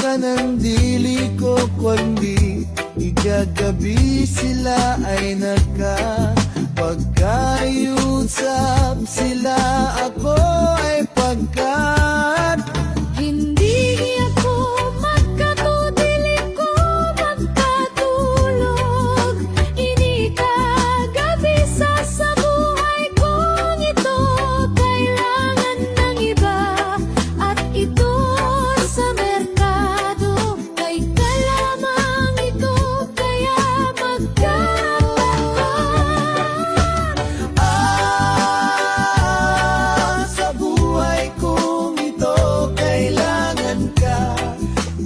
ka ng dili ko kundi igagabi sila ay nagkapagkayusap sila, ako ay pagkat Hindi ako magkatudili ko magkatulog. Ini kagabi sa buhay kong ito. Kailangan ng iba at ito sa merkado. Kay ka lamang ito kaya sa buhay kong ito kailangan ka,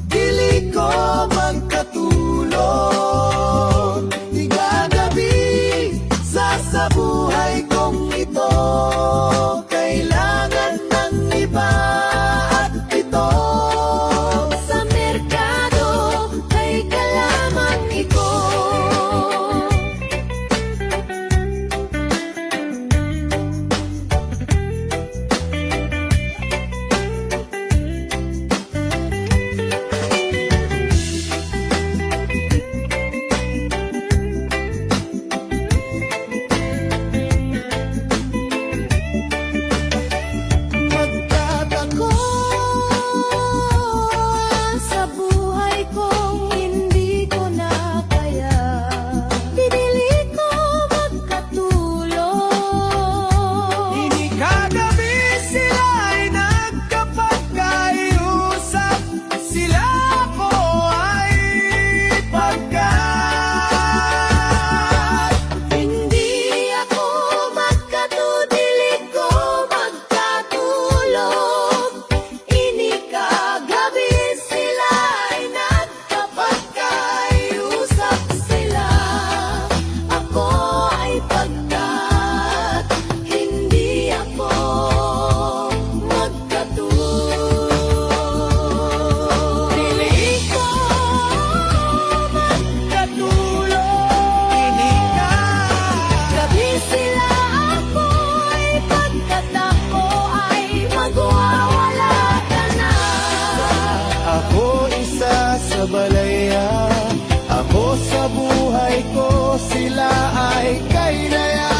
dili ko magkatulog. Igagabi sa buhay kong ito kailangan ng iba at ito sa merkado. Kay ka lamang ito. magkatako. Sa buhay kong hindi ko na kaya, pinili ko magkatulog. Ini kagabi sila ay nagkapagkayusap sila, ko ay pagkat Hindi ako magkatudili ko magkatulog. Ini kagabi sila ay nagkapagkayusap sila, ako ay pagkat hindi ako magkatulog. Pinili ko magkatulog. ini ka. Gabi sila, ako ay pagkat ako ay magwawala ka na. Ako isa sa balaya, ako sa buhay ko, sila ay kailaya.